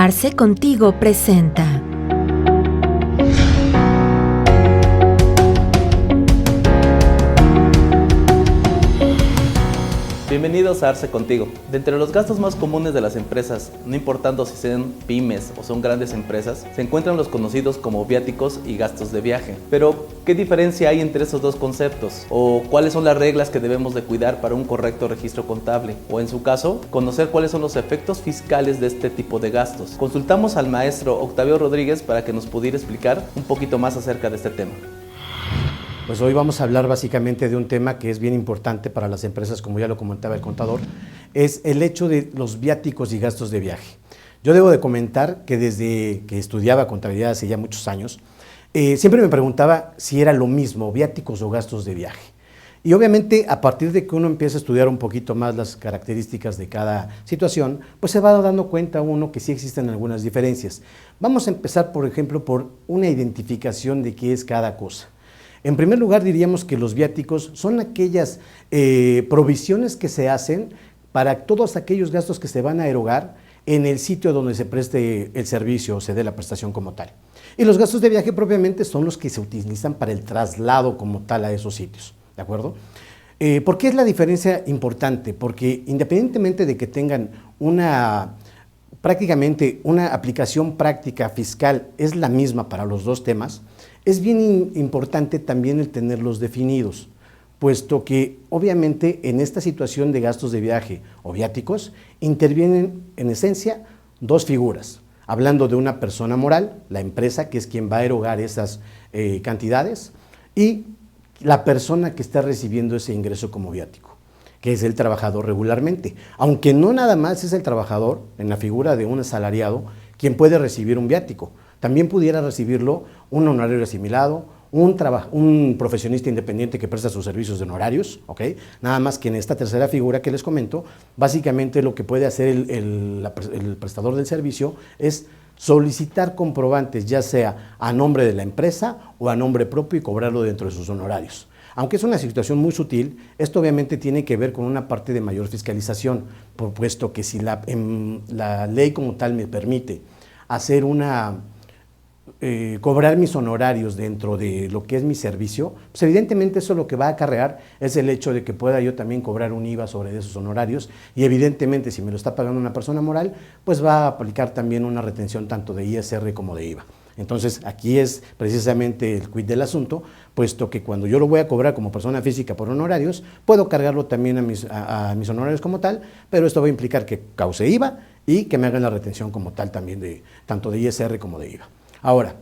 Arce Contigo presenta. Bienvenidos a Arce Contigo. De entre los gastos más comunes de las empresas, no importando si sean pymes o son grandes empresas, se encuentran los conocidos como viáticos y gastos de viaje. Pero, ¿qué diferencia hay entre esos dos conceptos? ¿O cuáles son las reglas que debemos de cuidar para un correcto registro contable? O en su caso, conocer cuáles son los efectos fiscales de este tipo de gastos. Consultamos al maestro Octavio Rodríguez para que nos pudiera explicar un poquito más acerca de este tema. Pues hoy vamos a hablar básicamente de un tema que es bien importante para las empresas, como ya lo comentaba el contador, es el hecho de los viáticos y gastos de viaje. Yo debo de comentar que desde que estudiaba contabilidad hace ya muchos años, siempre me preguntaba si era lo mismo, viáticos o gastos de viaje. Y obviamente a partir de que uno empieza a estudiar un poquito más las características de cada situación, pues se va dando cuenta uno que sí existen algunas diferencias. Vamos a empezar, por ejemplo, por una identificación de qué es cada cosa. En primer lugar, diríamos que los viáticos son aquellas provisiones que se hacen para todos aquellos gastos que se van a erogar en el sitio donde se preste el servicio o se dé la prestación como tal. Y los gastos de viaje propiamente son los que se utilizan para el traslado como tal a esos sitios, ¿de acuerdo? ¿Por qué es la diferencia importante? Porque independientemente de que tengan prácticamente una aplicación práctica fiscal es la misma para los dos temas, es bien importante también el tenerlos definidos, puesto que obviamente en esta situación de gastos de viaje o viáticos intervienen en esencia dos figuras, hablando de una persona moral, la empresa que es quien va a erogar esas cantidades, y la persona que está recibiendo ese ingreso como viático, que es el trabajador regularmente, aunque no nada más es el trabajador en la figura de un asalariado quien puede recibir un viático. También pudiera recibirlo un honorario asimilado, un profesionista independiente que presta sus servicios de honorarios, ¿ok? Nada más que en esta tercera figura que les comento, básicamente lo que puede hacer el prestador del servicio es solicitar comprobantes, ya sea a nombre de la empresa o a nombre propio y cobrarlo dentro de sus honorarios. Aunque es una situación muy sutil, esto obviamente tiene que ver con una parte de mayor fiscalización, puesto que si la ley como tal me permite hacer cobrar mis honorarios dentro de lo que es mi servicio, pues evidentemente eso lo que va a acarrear es el hecho de que pueda yo también cobrar un IVA sobre esos honorarios y evidentemente si me lo está pagando una persona moral, pues va a aplicar también una retención tanto de ISR como de IVA. Entonces aquí es precisamente el quid del asunto, puesto que cuando yo lo voy a cobrar como persona física por honorarios, puedo cargarlo también a mis honorarios como tal, pero esto va a implicar que cause IVA y que me hagan la retención como tal también tanto de ISR como de IVA. Ahora,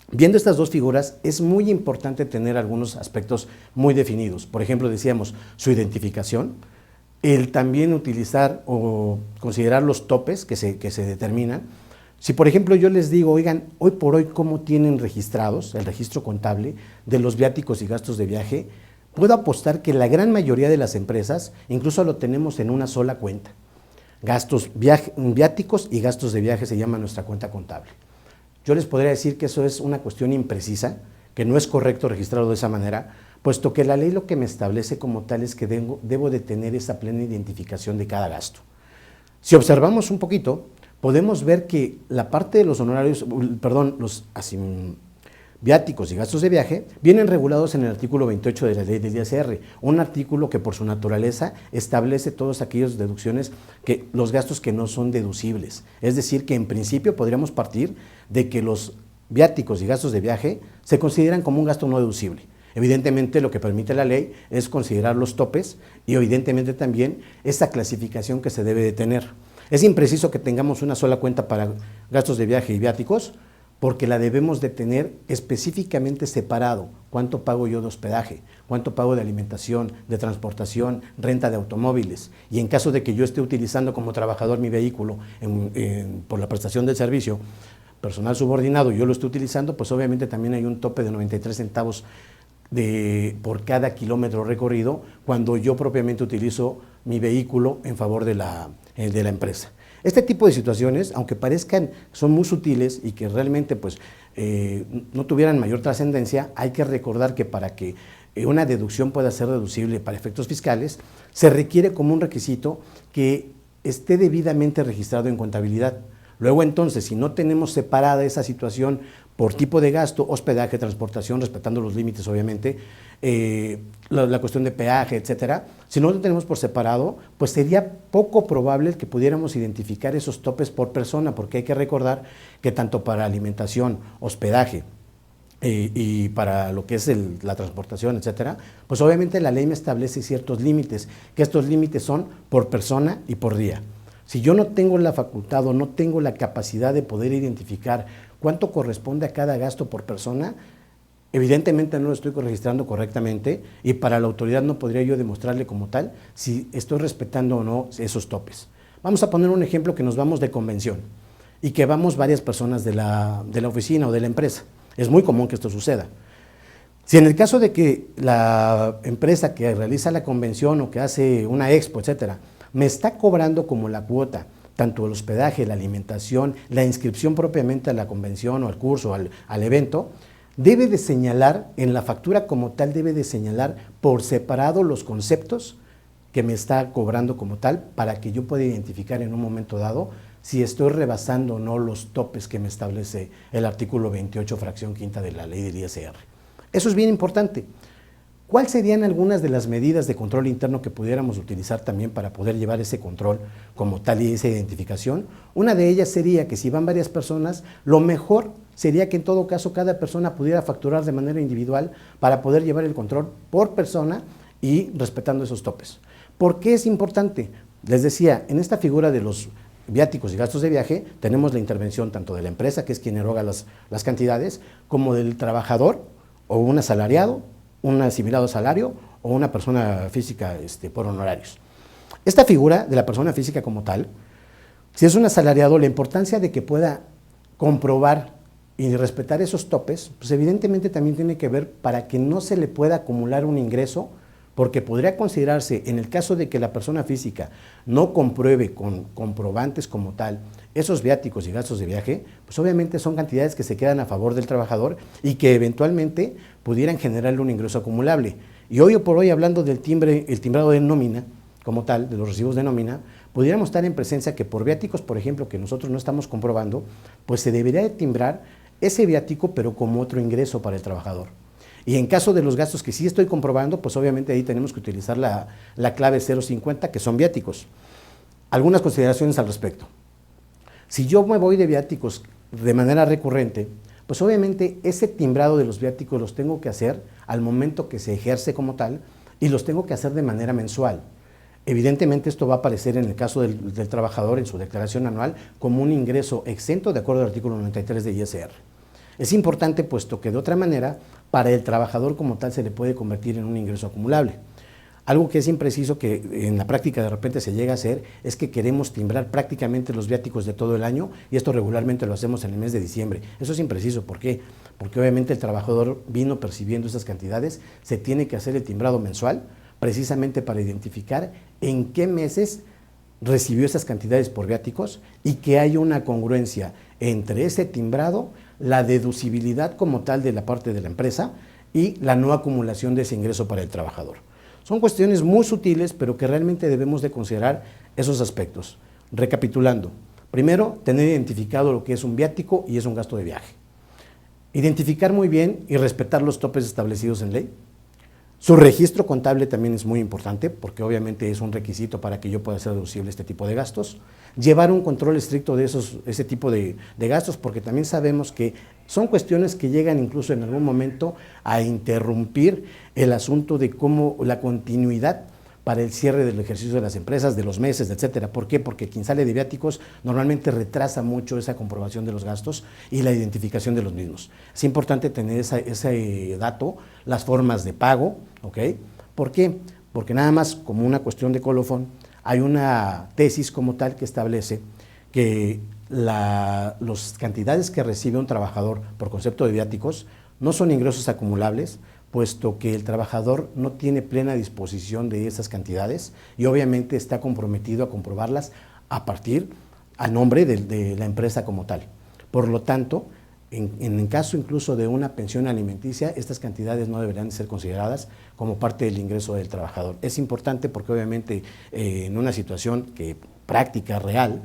viendo estas dos figuras, es muy importante tener algunos aspectos muy definidos. Por ejemplo, decíamos su identificación, el también utilizar o considerar los topes que se determinan. Si, por ejemplo, yo les digo, oigan, hoy por hoy, ¿cómo tienen registrados el registro contable de los viáticos y gastos de viaje? Puedo apostar que la gran mayoría de las empresas incluso lo tenemos en una sola cuenta. Viáticos y gastos de viaje se llama nuestra cuenta contable. Yo les podría decir que eso es una cuestión imprecisa, que no es correcto registrarlo de esa manera, puesto que la ley lo que me establece como tal es que debo de tener esa plena identificación de cada gasto. Si observamos un poquito, podemos ver que la parte de los honorarios, los viáticos y gastos de viaje vienen regulados en el artículo 28 de la ley del ISR, un artículo que por su naturaleza establece todas aquellas deducciones, los gastos que no son deducibles. Es decir, que en principio podríamos partir de que los viáticos y gastos de viaje se consideran como un gasto no deducible. Evidentemente lo que permite la ley es considerar los topes y evidentemente también esa clasificación que se debe de tener. Es impreciso que tengamos una sola cuenta para gastos de viaje y viáticos, porque la debemos de tener específicamente separado. ¿Cuánto pago yo de hospedaje? ¿Cuánto pago de alimentación, de transportación, renta de automóviles? Y en caso de que yo esté utilizando como trabajador mi vehículo por la prestación del servicio, personal subordinado, yo lo estoy utilizando, pues obviamente también hay un tope de 93 centavos por cada kilómetro recorrido cuando yo propiamente utilizo mi vehículo en favor de la empresa. Este tipo de situaciones, aunque parezcan, son muy sutiles y que realmente pues, no tuvieran mayor trascendencia, hay que recordar que para que una deducción pueda ser deducible para efectos fiscales, se requiere como un requisito que esté debidamente registrado en contabilidad. Luego entonces, si no tenemos separada esa situación por tipo de gasto, hospedaje, transportación, respetando los límites obviamente, la cuestión de peaje, etcétera, si no lo tenemos por separado, pues sería poco probable que pudiéramos identificar esos topes por persona, porque hay que recordar que tanto para alimentación, hospedaje, y para lo que es la transportación, etcétera, pues obviamente la ley me establece ciertos límites, que estos límites son por persona y por día. Si yo no tengo la facultad o no tengo la capacidad de poder identificar cuánto corresponde a cada gasto por persona, evidentemente no lo estoy registrando correctamente y para la autoridad no podría yo demostrarle como tal si estoy respetando o no esos topes. Vamos a poner un ejemplo que nos vamos de convención y que vamos varias personas de la oficina o de la empresa. Es muy común que esto suceda. Si en el caso de que la empresa que realiza la convención o que hace una expo, etcétera, me está cobrando como la cuota, tanto el hospedaje, la alimentación, la inscripción propiamente a la convención o al curso, al evento, debe de señalar, en la factura como tal, debe de señalar por separado los conceptos que me está cobrando como tal para que yo pueda identificar en un momento dado si estoy rebasando o no los topes que me establece el artículo 28, fracción quinta de la ley del ISR. Eso es bien importante. ¿Cuáles serían algunas de las medidas de control interno que pudiéramos utilizar también para poder llevar ese control como tal y esa identificación? Una de ellas sería que si van varias personas, lo mejor sería que en todo caso cada persona pudiera facturar de manera individual para poder llevar el control por persona y respetando esos topes. ¿Por qué es importante? Les decía, en esta figura de los viáticos y gastos de viaje, tenemos la intervención tanto de la empresa, que es quien eroga las cantidades, como del trabajador o un asalariado, un asimilado salario o una persona física por honorarios. Esta figura de la persona física como tal, si es un asalariado, la importancia de que pueda comprobar y respetar esos topes, pues evidentemente también tiene que ver para que no se le pueda acumular un ingreso, porque podría considerarse, en el caso de que la persona física no compruebe con comprobantes como tal esos viáticos y gastos de viaje, pues obviamente son cantidades que se quedan a favor del trabajador y que eventualmente pudieran generarle un ingreso acumulable. Y hoy por hoy, hablando del el timbrado de nómina como tal, de los recibos de nómina, pudiéramos estar en presencia que por viáticos, por ejemplo, que nosotros no estamos comprobando, pues se debería de timbrar ese viático, pero como otro ingreso para el trabajador. Y en caso de los gastos que sí estoy comprobando, pues obviamente ahí tenemos que utilizar la clave 050, que son viáticos. Algunas consideraciones al respecto. Si yo me voy de viáticos de manera recurrente, pues obviamente ese timbrado de los viáticos los tengo que hacer al momento que se ejerce como tal y los tengo que hacer de manera mensual. Evidentemente esto va a aparecer en el caso del trabajador en su declaración anual como un ingreso exento de acuerdo al artículo 93 de ISR. Es importante puesto que de otra manera para el trabajador como tal se le puede convertir en un ingreso acumulable. Algo que es impreciso que en la práctica de repente se llega a hacer es que queremos timbrar prácticamente los viáticos de todo el año y esto regularmente lo hacemos en el mes de diciembre. Eso es impreciso. ¿Por qué? Porque obviamente el trabajador vino percibiendo esas cantidades, se tiene que hacer el timbrado mensual precisamente para identificar en qué meses recibió esas cantidades por viáticos y que haya una congruencia entre ese timbrado, la deducibilidad como tal de la parte de la empresa y la no acumulación de ese ingreso para el trabajador. Son cuestiones muy sutiles, pero que realmente debemos de considerar esos aspectos. Recapitulando, primero, tener identificado lo que es un viático y es un gasto de viaje. Identificar muy bien y respetar los topes establecidos en ley. Su registro contable también es muy importante porque obviamente es un requisito para que yo pueda hacer deducible este tipo de gastos. Llevar un control estricto de ese tipo de gastos porque también sabemos que son cuestiones que llegan incluso en algún momento a interrumpir el asunto de cómo la continuidad para el cierre del ejercicio de las empresas, de los meses, etcétera. ¿Por qué? Porque quien sale de viáticos normalmente retrasa mucho esa comprobación de los gastos y la identificación de los mismos. Es importante tener ese dato, las formas de pago, ¿ok? ¿Por qué? Porque nada más como una cuestión de colofón, hay una tesis como tal que establece que las cantidades que recibe un trabajador por concepto de viáticos no son ingresos acumulables, puesto que el trabajador no tiene plena disposición de esas cantidades y obviamente está comprometido a comprobarlas a nombre de la empresa como tal. Por lo tanto, en el caso incluso de una pensión alimenticia, estas cantidades no deberían ser consideradas como parte del ingreso del trabajador. Es importante porque obviamente en una situación práctica, real,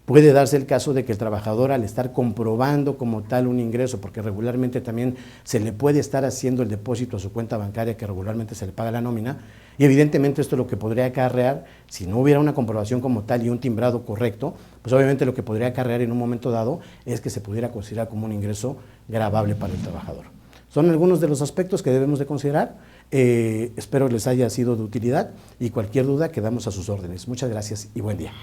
Puede darse el caso de que el trabajador, al estar comprobando como tal un ingreso, porque regularmente también se le puede estar haciendo el depósito a su cuenta bancaria que regularmente se le paga la nómina, y evidentemente esto lo que podría acarrear, si no hubiera una comprobación como tal y un timbrado correcto, pues obviamente lo que podría acarrear en un momento dado es que se pudiera considerar como un ingreso gravable para el trabajador. Son algunos de los aspectos que debemos de considerar. Espero les haya sido de utilidad y cualquier duda quedamos a sus órdenes. Muchas gracias y buen día.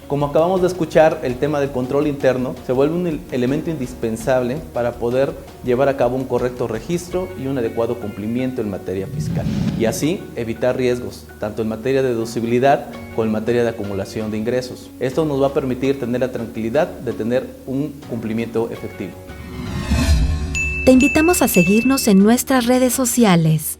Como acabamos de escuchar, el tema del control interno se vuelve un elemento indispensable para poder llevar a cabo un correcto registro y un adecuado cumplimiento en materia fiscal, y así evitar riesgos, tanto en materia de deducibilidad como en materia de acumulación de ingresos. Esto nos va a permitir tener la tranquilidad de tener un cumplimiento efectivo. Te invitamos a seguirnos en nuestras redes sociales.